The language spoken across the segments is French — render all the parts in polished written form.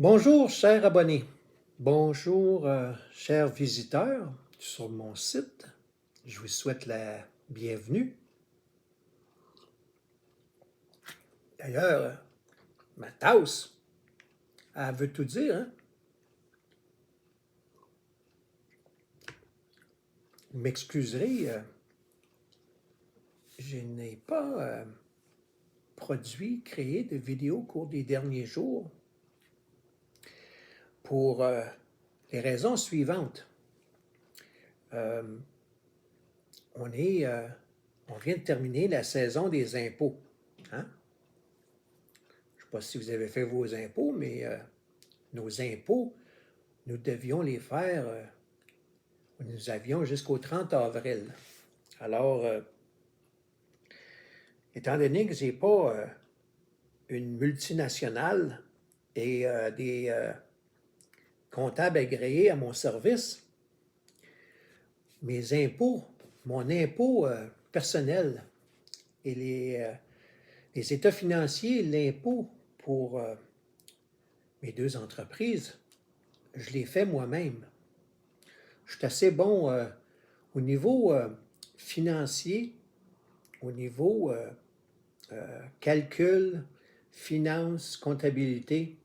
Bonjour, chers abonnés. Bonjour, chers visiteurs sur mon site. Je vous souhaite la bienvenue. D'ailleurs, ma tasse, elle veut tout dire, hein? Vous m'excuserez, je n'ai pas créé de vidéos au cours des derniers jours pour les raisons suivantes. On vient de terminer la saison des impôts. Hein? Je ne sais pas si vous avez fait vos impôts, mais nos impôts, nous devions les faire, nous avions jusqu'au 30 avril. Alors, étant donné que je n'ai pas une multinationale et des comptables agréés à mon service, mes impôts, mon impôt personnel et les états financiers, l'impôt pour mes deux entreprises, je les fais moi-même. Je suis assez bon au niveau financier, au niveau calcul, finance, comptabilité.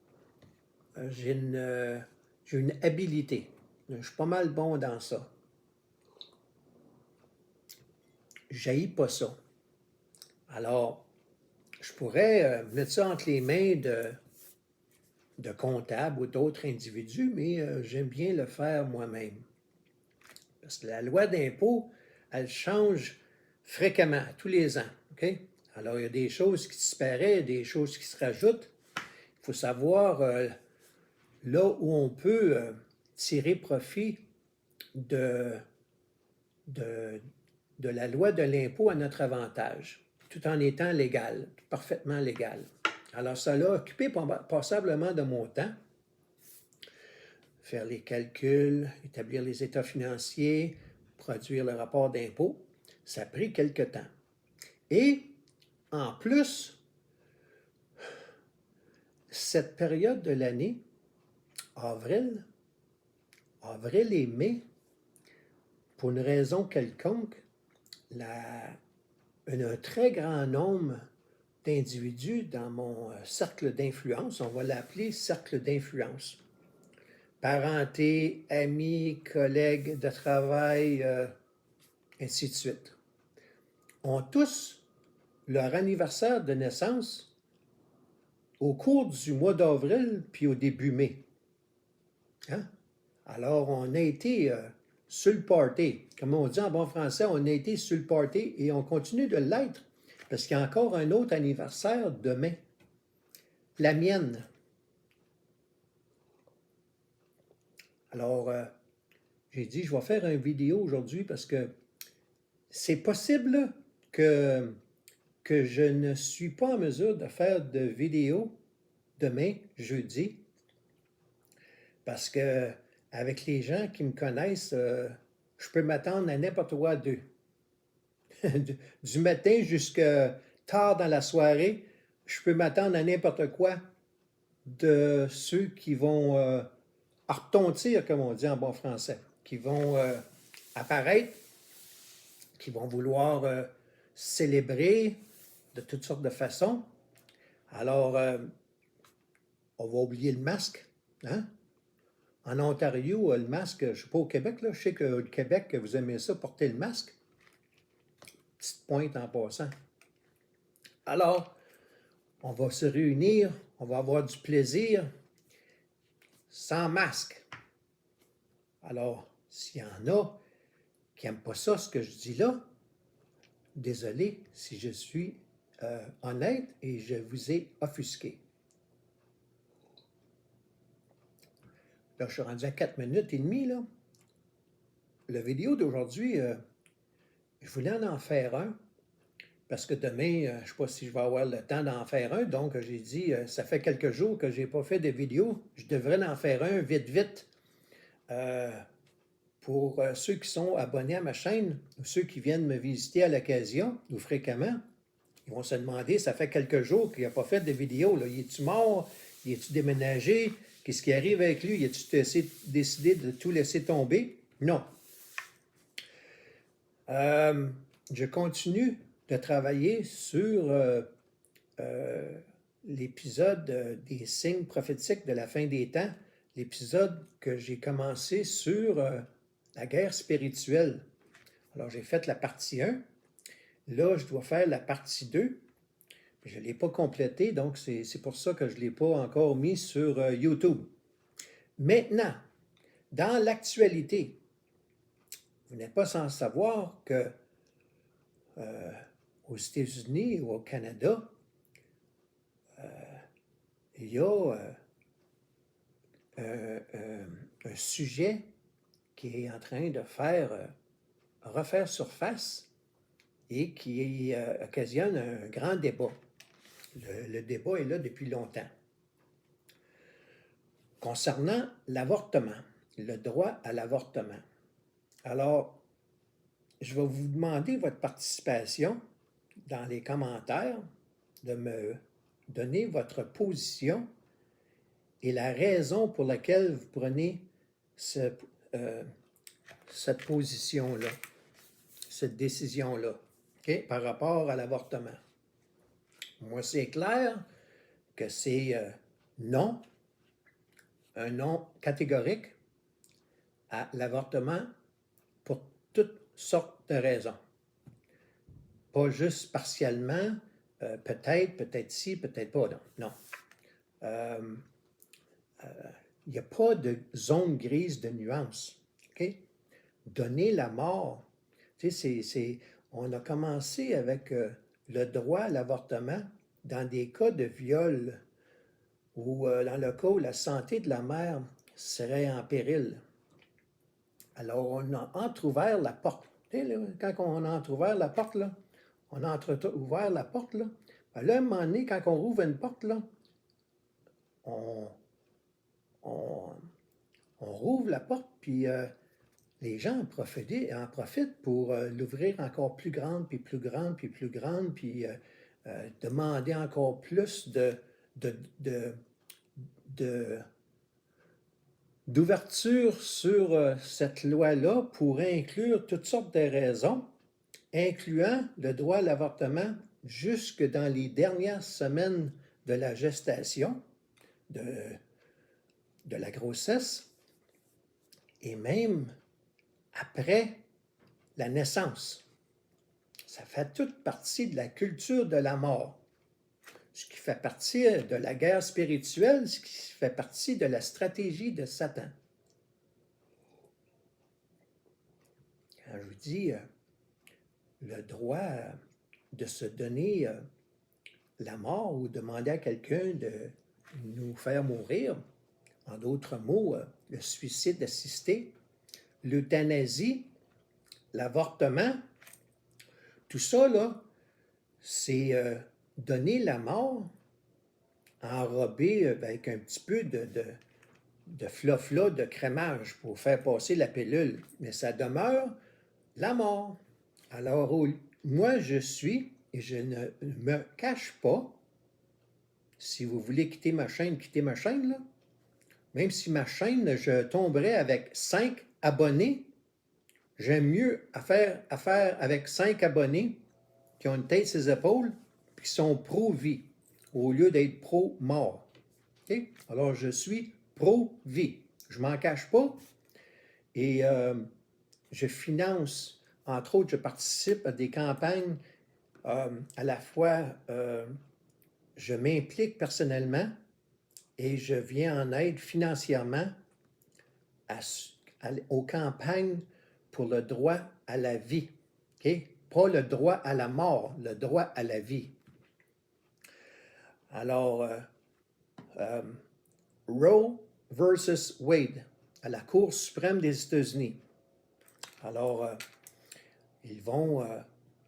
J'ai une habilité. Je suis pas mal bon dans ça. Je n'haïs pas ça. Alors, je pourrais mettre ça entre les mains de comptables ou d'autres individus, mais j'aime bien le faire moi-même. Parce que la loi d'impôt, elle change fréquemment, tous les ans. OK? Alors, il y a des choses qui disparaissent, des choses qui se rajoutent. Il faut savoir là où on peut tirer profit de la loi de l'impôt à notre avantage, tout en étant légal, parfaitement légal. Alors, ça l'a occupé passablement de mon temps. Faire les calculs, établir les états financiers, produire le rapport d'impôt, ça a pris quelque temps. Et, en plus, cette période de l'année, avril et mai, pour une raison quelconque, un très grand nombre d'individus dans mon cercle d'influence, on va l'appeler cercle d'influence, parenté, amis, collègues de travail, ainsi de suite, ont tous leur anniversaire de naissance au cours du mois d'avril puis au début mai. Hein? Alors, on a été sur le party. Comme on dit en bon français, on a été sur le party et on continue de l'être parce qu'il y a encore un autre anniversaire demain. La mienne. Alors, j'ai dit, je vais faire une vidéo aujourd'hui parce que c'est possible que je ne suis pas en mesure de faire de vidéo demain, jeudi, parce que avec les gens qui me connaissent, je peux m'attendre à n'importe quoi d'eux. Du matin jusqu'à tard dans la soirée, je peux m'attendre à n'importe quoi de ceux qui vont retontir, comme on dit en bon français, qui vont apparaître, qui vont vouloir célébrer de toutes sortes de façons. Alors, on va oublier le masque, hein? En Ontario, le masque, je ne suis pas au Québec, là, je sais que au Québec, vous aimez ça, porter le masque. Petite pointe en passant. Alors, on va se réunir, on va avoir du plaisir sans masque. Alors, s'il y en a qui n'aiment pas ça, ce que je dis là, désolé si je suis honnête et je vous ai offusqué. Là, je suis rendu à 4 minutes et demie, là. La vidéo d'aujourd'hui, je voulais en faire un, parce que demain, je ne sais pas si je vais avoir le temps d'en faire un, donc j'ai dit, ça fait quelques jours que je n'ai pas fait de vidéo, je devrais en faire un vite. Pour ceux qui sont abonnés à ma chaîne, ou ceux qui viennent me visiter à l'occasion, ou fréquemment, ils vont se demander, ça fait quelques jours qu'il n'a pas fait de vidéo, là. Il est-tu mort? Il est-tu déménagé? Qu'est-ce qui arrive avec lui? Il a-tu décidé de tout laisser tomber? Non. Je continue de travailler sur l'épisode des signes prophétiques de la fin des temps, l'épisode que j'ai commencé sur la guerre spirituelle. Alors, j'ai fait la partie 1. Là, je dois faire la partie 2. Je ne l'ai pas complété, donc c'est pour ça que je ne l'ai pas encore mis sur YouTube. Maintenant, dans l'actualité, vous n'êtes pas sans savoir que aux États-Unis ou au Canada, il y a un sujet qui est en train de refaire surface et qui occasionne un grand débat. Le débat est là depuis longtemps. Concernant l'avortement, le droit à l'avortement. Alors, je vais vous demander votre participation dans les commentaires, de me donner votre position et la raison pour laquelle vous prenez cette position-là, cette décision-là, okay, par rapport à l'avortement. Moi, c'est clair que c'est non, un non catégorique à l'avortement pour toutes sortes de raisons. Pas juste partiellement, peut-être si, peut-être pas, non. Il n'y a pas de zone grise de nuance. Okay? Donner la mort, tu sais, on a commencé avec le droit à l'avortement dans des cas de viol ou dans le cas où la santé de la mère serait en péril. Alors, on a entrouvert la porte. Tu sais, là, quand on a entrouvert la porte, là, on a ouvert la porte, là. Ben là, à un moment donné, quand on rouvre une porte, là, on rouvre la porte, puis les gens en profitent pour l'ouvrir encore plus grande, puis plus grande, puis plus grande, puis demander encore plus d'ouverture sur cette loi-là pour inclure toutes sortes de raisons, incluant le droit à l'avortement jusque dans les dernières semaines de la gestation, de la grossesse, et même après la naissance. Ça fait toute partie de la culture de la mort. Ce qui fait partie de la guerre spirituelle, ce qui fait partie de la stratégie de Satan. Quand je vous dis le droit de se donner la mort ou demander à quelqu'un de nous faire mourir, en d'autres mots, le suicide assisté, l'euthanasie, l'avortement, tout ça, là, c'est donner la mort enrobée avec un petit peu de flofla, de crémage pour faire passer la pilule. Mais ça demeure la mort. Alors, moi, je suis, et je ne me cache pas, si vous voulez quittez ma chaîne, là. Même si ma chaîne, je tomberais avec 5 abonnés, j'aime mieux faire affaire avec 5 abonnés qui ont une tête sur les épaules et qui sont pro-vie au lieu d'être pro-mort. Okay? Alors, je suis pro-vie. Je ne m'en cache pas. Et je finance, entre autres, je participe à des campagnes. À la fois, je m'implique personnellement et je viens en aide financièrement aux campagnes pour le droit à la vie. Okay? Pas le droit à la mort, le droit à la vie. Alors, Roe versus Wade, à la Cour suprême des États-Unis. Alors, ils vont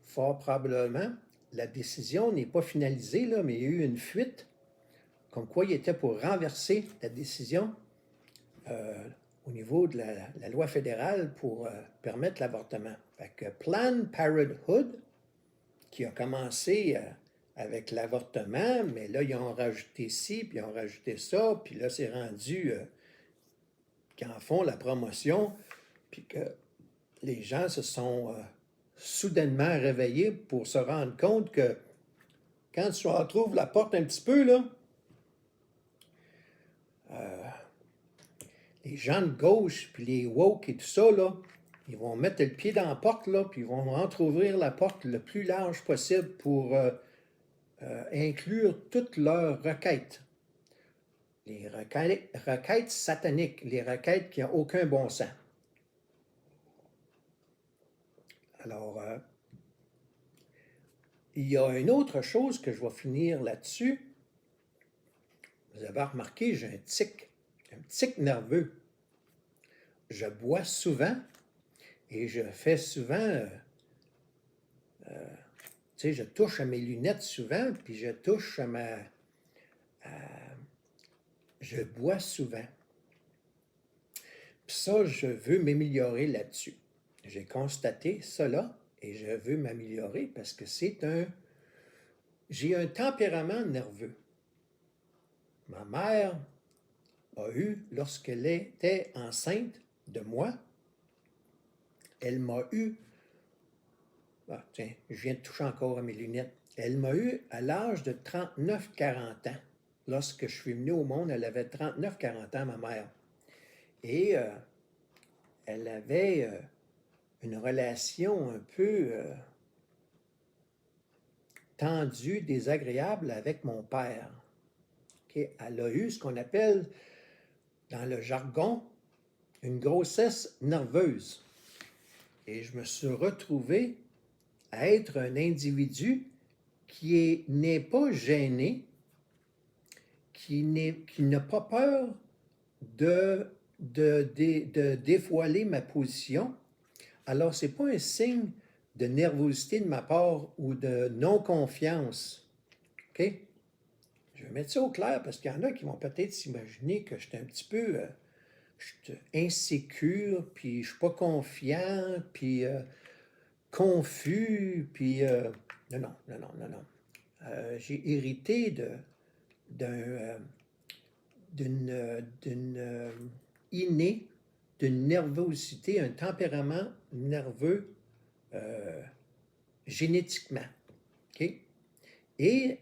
fort probablement, la décision n'est pas finalisée, là, mais il y a eu une fuite, comme quoi il était pour renverser la décision au niveau de la loi fédérale pour permettre l'avortement. Fait que Planned Parenthood, qui a commencé avec l'avortement, mais là, ils ont rajouté ci, puis ils ont rajouté ça, puis là, c'est rendu qu'ils en font la promotion, puis que les gens se sont soudainement réveillés pour se rendre compte que quand tu retrouves la porte un petit peu, là, les gens de gauche, puis les woke et tout ça, là, ils vont mettre le pied dans la porte, là, puis ils vont entrouvrir la porte le plus large possible pour inclure toutes leurs requêtes. Les requêtes sataniques, les requêtes qui n'ont aucun bon sens. Alors, il y a une autre chose que je vais finir là-dessus. Vous avez remarqué, j'ai un tic nerveux. Je bois souvent et je fais souvent, tu sais, je touche à mes lunettes souvent, puis je touche à ma... je bois souvent. Puis ça, je veux m'améliorer là-dessus. J'ai constaté cela et je veux m'améliorer parce que j'ai un tempérament nerveux. Ma mère a eu, lorsqu'elle était enceinte de moi, elle m'a eu, tiens, je viens de toucher encore à mes lunettes, elle m'a eu à l'âge de 39-40 ans. Lorsque je suis venu au monde, elle avait 39-40 ans, ma mère. Et elle avait une relation un peu tendue, désagréable avec mon père. Okay? Elle a eu ce qu'on appelle, dans le jargon, une grossesse nerveuse. Et je me suis retrouvé à être un individu qui n'est pas gêné, qui n'a pas peur de dévoiler ma position. Alors, ce n'est pas un signe de nervosité de ma part ou de non-confiance. OK? Je vais mettre ça au clair parce qu'il y en a qui vont peut-être s'imaginer que je suis un petit peu insécure, puis je ne suis pas confiant, puis confus, puis... non. J'ai hérité d'une innée, d'une nervosité, un tempérament nerveux génétiquement. Okay? Et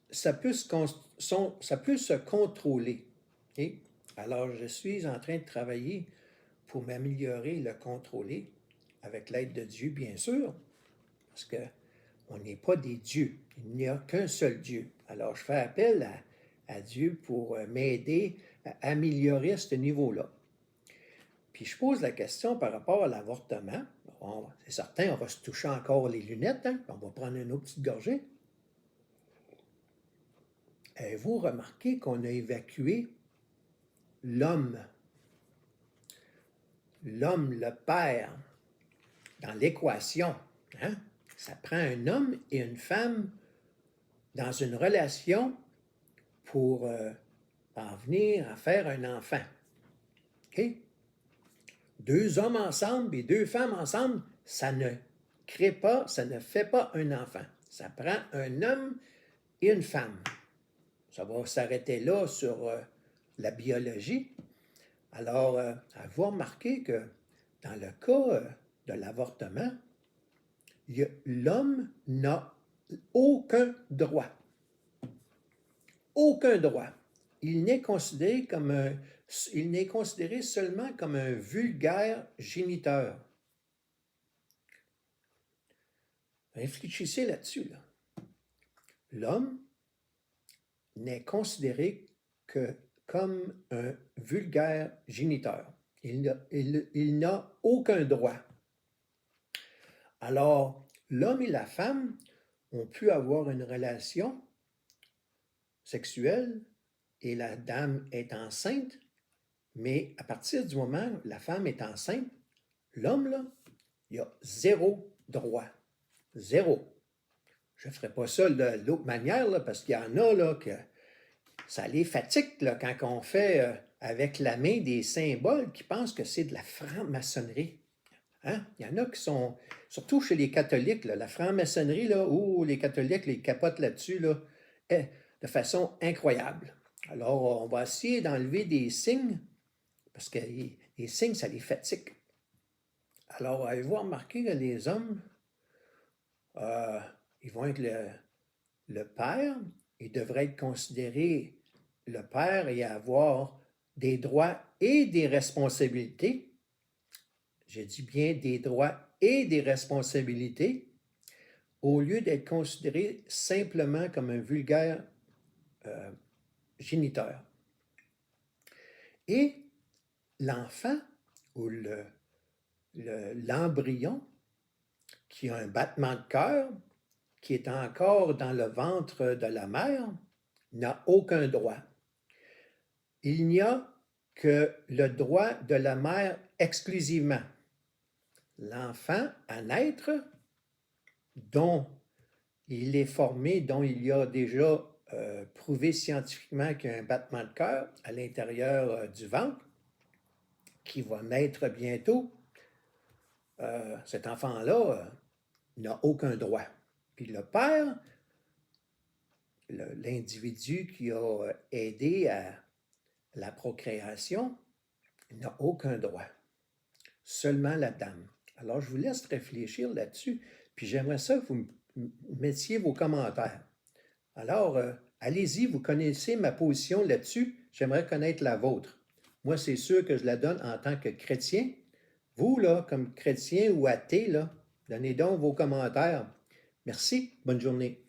ça peut se contrôler. Okay? Alors, je suis en train de travailler pour m'améliorer, le contrôler, avec l'aide de Dieu, bien sûr, parce qu'on n'est pas des dieux. Il n'y a qu'un seul Dieu. Alors, je fais appel à Dieu pour m'aider à améliorer ce niveau-là. Puis, je pose la question par rapport à l'avortement. Bon, c'est certain, on va se toucher encore les lunettes, hein? On va prendre une autre petite gorgée. Avez-vous remarqué qu'on a évacué l'homme, le père, dans l'équation? Hein? Ça prend un homme et une femme dans une relation pour parvenir à faire un enfant. OK? Deux hommes ensemble et deux femmes ensemble, ça ne crée pas, ça ne fait pas un enfant. Ça prend un homme et une femme. Ça va s'arrêter là sur la biologie. Alors, avez-vous remarqué que dans le cas de l'avortement, l'homme n'a aucun droit. Aucun droit. Il n'est considéré seulement comme un vulgaire géniteur. Réfléchissez là-dessus. Là. L'homme n'est considéré que comme un vulgaire géniteur. Il n'a aucun droit. Alors, l'homme et la femme ont pu avoir une relation sexuelle et la dame est enceinte, mais à partir du moment où la femme est enceinte, l'homme, là, il a zéro droit. Zéro. Je ne ferai pas ça de l'autre manière, là, parce qu'il y en a là, que ça les fatigue là, quand on fait avec la main des symboles qui pensent que c'est de la franc-maçonnerie. Hein? Il y en a qui sont, surtout chez les catholiques, là, la franc-maçonnerie, là, où les catholiques les capotent là-dessus, là, de façon incroyable. Alors, on va essayer d'enlever des signes, parce que les signes, ça les fatigue. Alors, avez-vous remarqué que les hommes, euh, ils vont être le père, ils devraient être considérés le père et avoir des droits et des responsabilités. J'ai dit bien des droits et des responsabilités, au lieu d'être considéré simplement comme un vulgaire géniteur. Et l'enfant ou l'embryon qui a un battement de cœur, qui est encore dans le ventre de la mère, n'a aucun droit. Il n'y a que le droit de la mère exclusivement. L'enfant à naître, dont il est formé, dont il y a déjà prouvé scientifiquement qu'il y a un battement de cœur à l'intérieur du ventre, qui va naître bientôt, cet enfant-là n'a aucun droit. Puis le père, l'individu qui a aidé à la procréation, n'a aucun droit. Seulement la dame. Alors, je vous laisse réfléchir là-dessus, puis j'aimerais ça que vous mettiez vos commentaires. Alors, allez-y, vous connaissez ma position là-dessus, j'aimerais connaître la vôtre. Moi, c'est sûr que je la donne en tant que chrétien. Vous, là, comme chrétien ou athée, là, donnez donc vos commentaires. Merci, bonne journée.